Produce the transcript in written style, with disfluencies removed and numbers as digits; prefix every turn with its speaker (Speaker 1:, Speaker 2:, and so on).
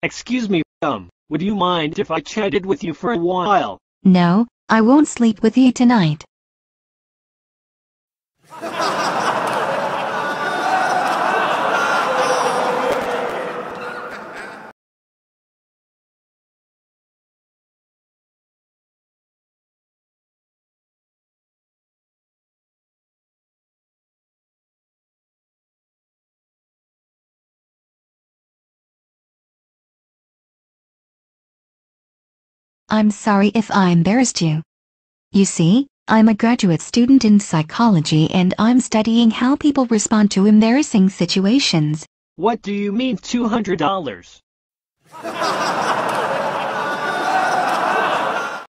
Speaker 1: Excuse me, would you mind if I chatted with you for a while?
Speaker 2: No, I won't sleep with you tonight. I'm sorry if I embarrassed you. You see, I'm a graduate student in psychology and I'm studying how people respond to embarrassing situations.
Speaker 1: What do you mean $200?